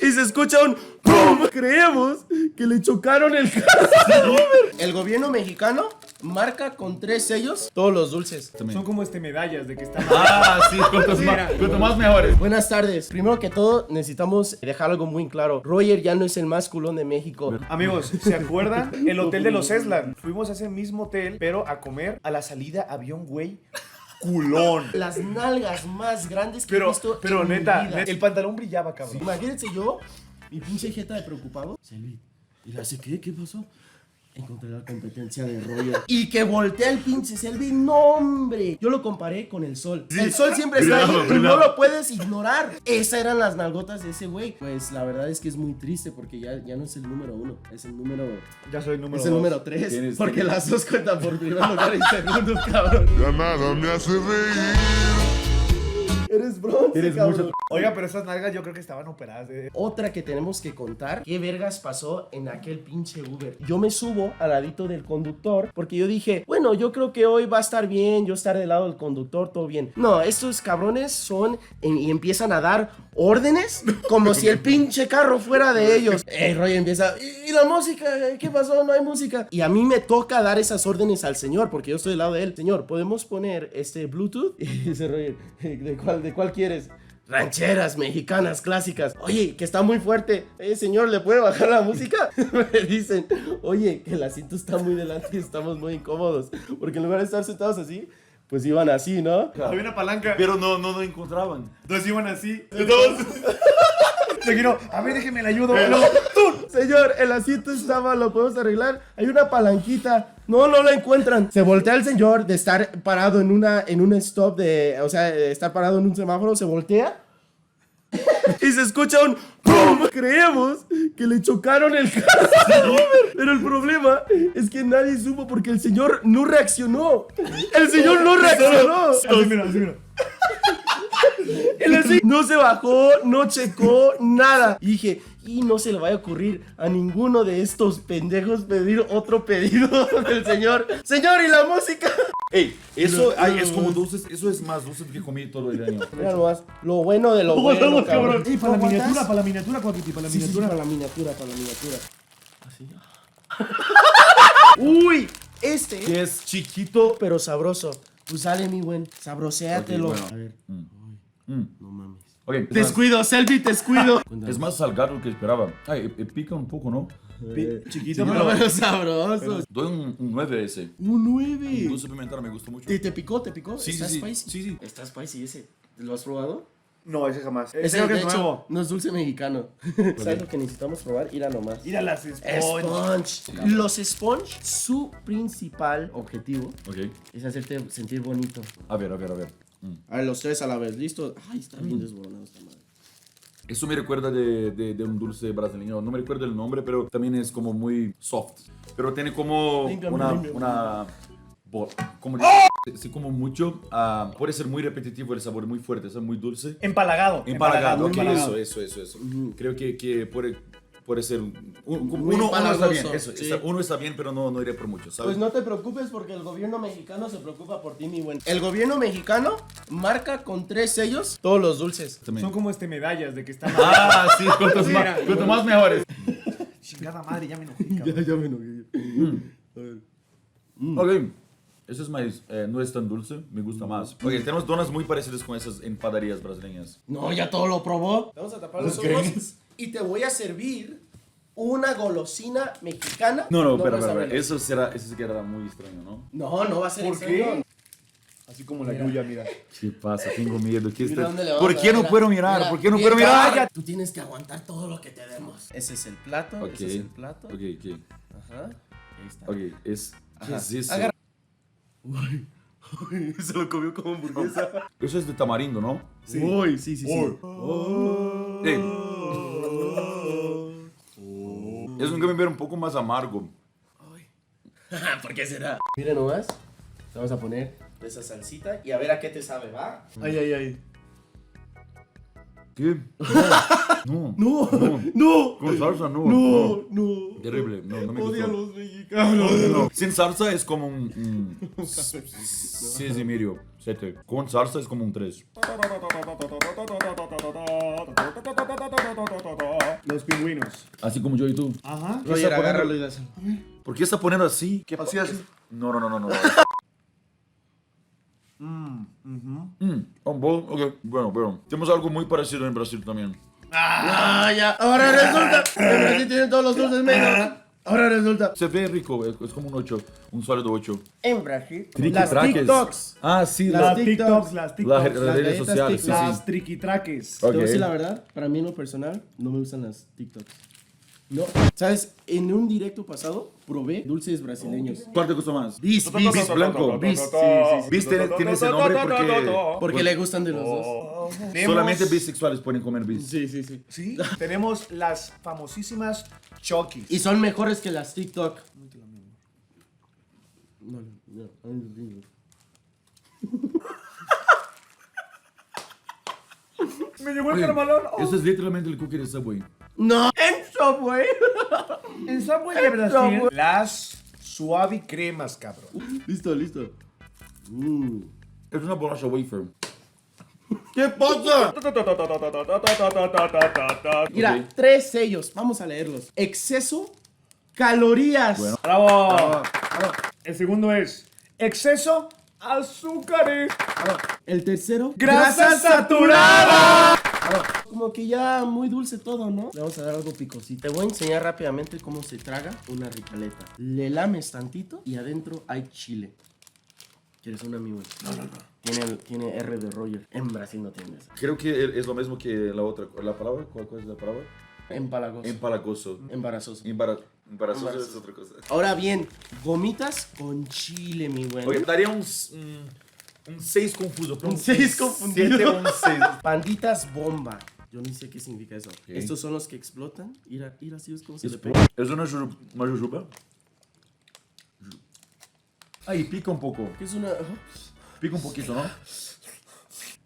Y se escucha un ¡pum! Creemos que le chocaron el carro. El gobierno mexicano marca con 3 sellos todos los dulces. Son como medallas de que están. Sí, cuanto más mejores. Buenas tardes. Primero que todo, necesitamos dejar algo muy claro. Roger ya no es el más culón de México. Amigos, ¿se acuerdan? El hotel de los Eslan. Fuimos a ese mismo hotel, pero a comer. A la salida había un güey culón. Las nalgas más grandes que he visto Pero en neta, mi vida. el pantalón brillaba, cabrón. Imagínense yo, mi pinche jeta de preocupado. Selvi, ¿y la hace qué? ¿Qué pasó? Encontré la competencia de Roger. Y que voltea el pinche Selvi. No, hombre. Yo lo comparé con el sol. Sí. El sol siempre está ahí y no lo puedes ignorar. Esas eran las nalgotas de ese güey. Pues la verdad es que es muy triste porque ya no es el número 1. Es el número... Ya soy número Es el 2. número 3. Porque las dos cuentan por primer lugar y segundo, cabrón. Ya nada me hace reír. Eres bronce, Eres cabrón. mucho. Oiga, pero esas nalgas yo creo que estaban operadas. Otra que tenemos que contar, ¿qué vergas pasó en aquel pinche Uber? Yo me subo al ladito del conductor porque yo dije, bueno, yo creo que hoy va a estar bien, yo estar del lado del conductor, todo bien. No, estos cabrones son y empiezan a dar órdenes como si el pinche carro fuera de ellos. Roger empieza, ¿y la música? ¿Qué pasó? No hay música. Y a mí me toca dar esas órdenes al señor porque yo estoy del lado de él. Señor, ¿podemos poner Bluetooth? Y dice Roger, ¿de cuál quieres? Rancheras, mexicanas, clásicas. Oye, que está muy fuerte. Señor, ¿le puede bajar la música? Me dicen, oye, que el asiento está muy delante y estamos muy incómodos. Porque en lugar de estar sentados así, pues iban así, ¿no? Había una palanca. Pero no encontraban. Entonces iban así. Entonces. Seguiro, a ver, déjeme le ayudo. Señor, el asiento está mal, lo podemos arreglar. Hay una palanquita. No la encuentran. Se voltea el señor de estar parado en un stop de... O sea, de estar parado en un semáforo, se voltea. Y se escucha un ¡pum! Creemos que le chocaron el carro. Pero el problema es que nadie supo porque el señor no reaccionó. El señor no reaccionó. Así mira. No se bajó, no checó, nada. Y dije, y no se le vaya a ocurrir a ninguno de estos pendejos pedir otro pedido del señor. Señor, ¿y la música? Ey, eso es como dulces. Eso es más dulce que comí todo el año. Mira nomás, lo bueno de lo bueno, cabrón. Ey, para la miniatura, papi, para la Sí, miniatura. para la miniatura. Así. Uy, Que es chiquito. pero sabroso. Pues sale, mi buen, sabroséatelo. Ok, bueno. A ver, no mames. Ok, Descuido, Selvi, descuido. es más salgado que esperaba. Ay, pica un poco, ¿no? Chiquito, Pero sabroso. Doy un 9 a ese. Un 9. Dulce pimental me gustó mucho. ¿Te picó? Sí, ¿Está sí, spicy? sí. Está spicy ese. ¿Lo has probado? No, ese jamás. Ese, Ese creo que de es hecho, nuevo. no es dulce mexicano. ¿Sabes lo que necesitamos probar? Ir a nomás. Ir a las Sponge. Los Sponge, su principal objetivo Ok. es hacerte sentir bonito. A ver. A ver, los tres a la vez, ¿listo? Ay, está bien desboronado esta madre. Eso me recuerda de un dulce brasileño. No me recuerdo el nombre, pero también es como muy soft. Pero tiene como Límpiame. una como, sí, como mucho. Puede ser muy repetitivo el sabor, muy fuerte, es muy dulce. Empalagado. Empalagado, ok, empalagado. eso. Creo que puede ser Muy uno está empalagoso, bien, sí. uno está bien, pero no iré por mucho, ¿sabes? Pues no te preocupes porque el gobierno mexicano se preocupa por ti, mi buen. El gobierno mexicano marca con 3 sellos todos los dulces. También. Son como medallas de que están. Sí, cuanto más mejores. Chingada madre, ya me enojé, cabrón. Ya me enojé. Ok, eso es más, no es tan dulce, me gusta más. Ok, tenemos donas muy parecidas con esas empanaderías brasileñas. No, ya todo lo probó. Vamos a tapar los ojos y te voy a servir una golosina mexicana. No, vas a espera, verlo. eso sí quedará muy extraño, ¿no? No va a ser ¿Por extraño. qué? Así como la Yuya, mira. ¿Qué pasa? Tengo miedo. Mira dónde le vamos ¿Por a qué dar, no mira. puedo mirar? Mira, ¿Por qué no bien, puedo mirar? cállate. Tú tienes que aguantar todo lo que te demos. Ese es el plato, Ok. ese es el plato. Ok. Ajá. Ahí está. Ok, ¿qué es eso? Agarra. Se lo comió como hamburguesa. Eso es de tamarindo, ¿no? Sí. Uy, sí. Es un camembert un poco más amargo. ¿Por qué será? Mira nomás. Te vamos a poner esa salsita y a ver a qué te sabe, ¿va? Ay. ¿Qué? No. No. Con salsa, no. No. Terrible, no me Odio a gustó. los mexicanos. No. Sin salsa es como un 6 y medio, 7. Con salsa es como un 3. Los pingüinos. Así como yo y tú. Ajá. ¿Qué Roger, está poniendo? agárralo y dáselo. ¿Por qué está poniendo así? Así, así. No. Un bol, ok. Bueno. Tenemos algo muy parecido en Brasil también. Ah, ya. Ahora resulta que Brasil tiene todos los dulces menos. Ahora resulta. Se ve rico, es como un 8, un sólido 8. En Brasil. Triqui-traques. Las TikToks. Ah, sí, Las las TikToks, las las TikToks. redes galletas sociales, sí, Las sí. triquitraques. Te voy a Ok. decir la verdad, para mí en lo personal, no me gustan las TikToks. No. ¿Sabes? En un directo pasado, probé dulces brasileños. ¿Cuál te gusta más? Bis, Bis blanco. Bis, sí. Bis tiene ese nombre Porque le gustan de los dos. solamente bisexuales pueden comer bis. Sí. Sí, tenemos las famosísimas Chokis. Y son mejores que las TikTok. No. Me llegó el Oye, caramelón. Eso es literalmente el cookie de Subway. No, en Subway. En Subway de Brasil. Las suave cremas, cabrón. Listo. Es una borracha wafer. ¿Qué pasa? Mira, Ok. 3 sellos. Vamos a leerlos. Exceso, calorías. Bueno. Bravo. El segundo es exceso azúcares. El tercero, Grasa saturada. Como que ya muy dulce todo, ¿no? Le vamos a dar algo picosito. Te voy a enseñar rápidamente cómo se traga una ricaleta. Le lames tantito y adentro hay chile. ¿Quieres una, mi güey? No. Tiene R de Roger. En Brasil no tiene eso. Creo que es lo mismo que la otra. ¿La palabra? ¿Cuál es la palabra? Empalagoso. Empalagoso. Embarazoso. Embarazoso es otra cosa. Ahora bien, gomitas con chile, mi güey. Oye, daría un 6 confuso. pero Un 6 confundido. 7 o un 6. Panditas bomba. Yo ni sé qué significa eso. Estos son los que explotan. Mira, así es como se le pega. ¿Es una jujuba? Ahí, pica un poco. ¿Qué es una...? Pica un poquito, ¿no?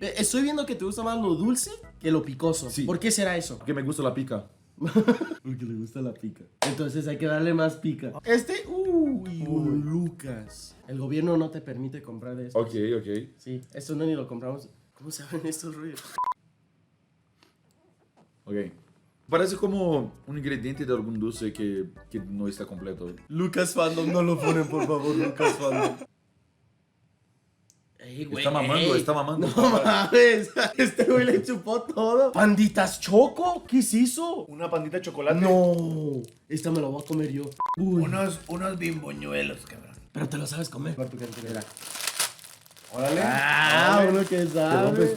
Estoy viendo que te gusta más lo dulce que lo picoso. Sí. ¿Por qué será eso? Porque me gusta la pica. Porque le gusta la pica. Entonces hay que darle más pica. Un Lucas. El gobierno no te permite comprar de esto. Ok. Sí, esto no ni lo compramos. ¿Cómo saben estos ruidos? Ok. Parece como un ingrediente de algún dulce que no está completo. Lucas Fandom, no lo ponen, por favor, Lucas Fandom. Ey, güey, Está mamando. No mames, este güey le chupó todo. ¿Panditas Choco? ¿Qué es eso? Una pandita de chocolate. No, esta me la voy a comer yo. Uy, Unos bimboñuelos, cabrón. pero te lo sabes comer. Por tu cartera. Órale. Uno que sabe.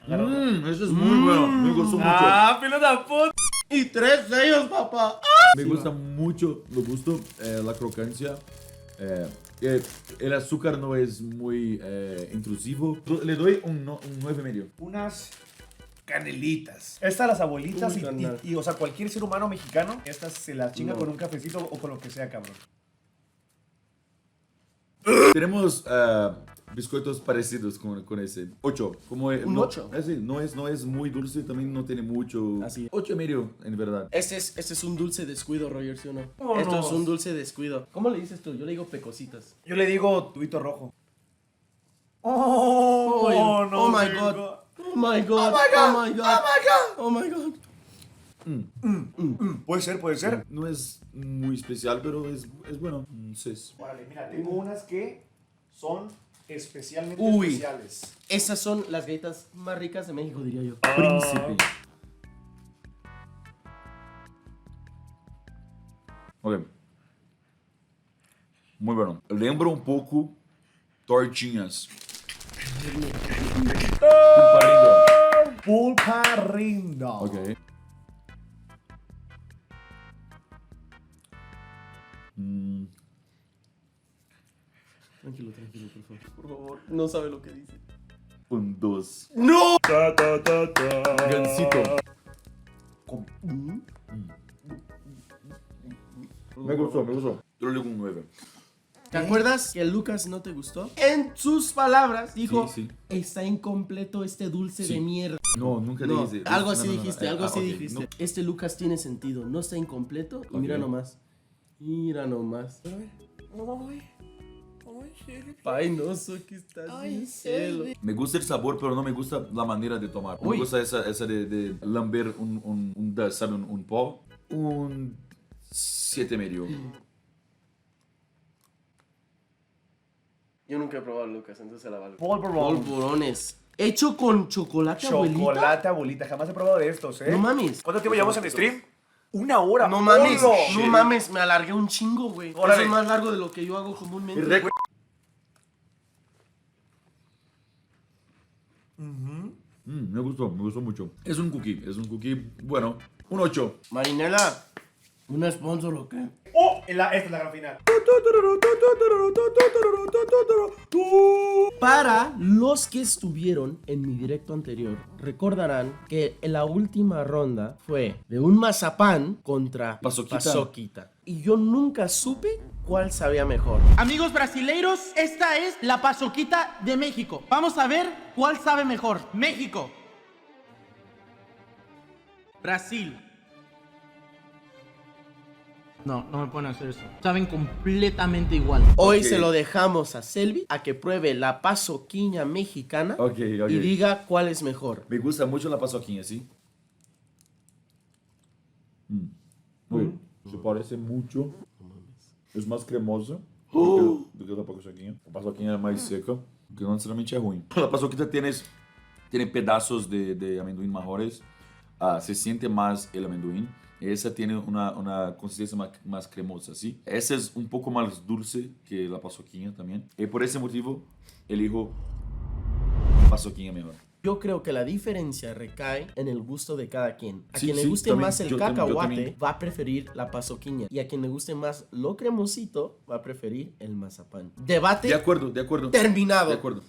Eso es muy bueno. Me gustó mucho. Filo de puta. Y 3 sellos, papá. Me gusta mucho, lo gusto, la crocancia. El azúcar no es muy intrusivo. Le doy un 9,5. Unas canelitas. Estas las abuelitas Uy, carnal. o sea, cualquier ser humano mexicano, estas se las chinga con un cafecito o con lo que sea, cabrón. Tenemos biscoitos parecidos con ese. 8. Como ¿Un no, 8? No es muy dulce, también no tiene mucho. Así. 8,5 en verdad. Este es un dulce descuido, Roger, ¿sí o no? Oh, Esto no. es un dulce descuido. ¿Cómo le dices tú? Yo le digo pecositas. Yo le digo tuito rojo. Oh, no. Oh my vengo. god. Oh my god. Oh my god. Oh my god. Puede ser. No es muy especial, pero es bueno. 6. Órale, mira, tengo unas que son especialmente Uy. especiales. Esas son las galletas más ricas de México, diría yo. Príncipe. Ok. Muy bueno. Lembra un poco tortinhas. Pulparindo. Ok. Tranquilo, por favor. Por favor, no sabe lo que dice. Un 2. ¡No! Gansito. Me gustó. Yo le digo un 9. ¿Te acuerdas que Lucas no te gustó? En sus palabras dijo, Sí. está incompleto este dulce Sí. de mierda. No, nunca No, dije. algo así no, dijiste, algo así ok, dijiste. no. Este Lucas tiene sentido, no está incompleto y Ok. mira nomás. Mira nomás. Painoso que estás en cielo. Me gusta el sabor, pero no me gusta la manera de tomar. Me Uy. gusta esa de lamber ¿sabe? Un po. Un 7,5. Yo nunca he probado Lucas, entonces se la valgo. Polvorón. Polvorones. Hecho con chocolate, abuelita. Chocolate, abuelita. Jamás he probado de estos, ¿eh? No mames. ¿Cuánto tiempo llevamos en stream? 1 hora. No mames, ¡Hola! no mames, me alargué un chingo, güey. Eso Órale. es más largo de lo que yo hago comúnmente. Me gustó mucho. Es un cookie bueno. Un 8. Marinela, ¿un sponsor o qué? ¡Oh! Esta es la gran final. Para los que estuvieron en mi directo anterior, recordarán que en la última ronda fue de un mazapán contra Pasoquita. pasoquita. Y yo nunca supe cuál sabía mejor. Amigos brasileiros, esta es la pasoquita de México. Vamos a ver cuál sabe mejor. México. Brasil. No me pueden hacer eso. Saben completamente igual. Hoy Ok. se lo dejamos a Selvi a que pruebe la pasoquiña mexicana Ok. y diga cuál es mejor. Me gusta mucho la pasoquinha, ¿sí? Uy, se parece mucho. Es más cremosa do que la pasoquinha. La pasoquinha es más seca, que no necesariamente es ruim. La pasoquita tiene pedazos de amendoim mejores. Se siente más el amendoim. Esa tiene una consistencia más cremosa, ¿sí? Esa es un poco más dulce que la pasoquinha también. Y por ese motivo, elijo pasoquinha mejor. Yo creo que la diferencia recae en el gusto de cada quien. A Sí, quien le sí, guste también, más el yo también. cacahuate va a preferir la pasoquiña. Y a quien le guste más lo cremosito va a preferir el mazapán. Debate De acuerdo. terminado. De acuerdo.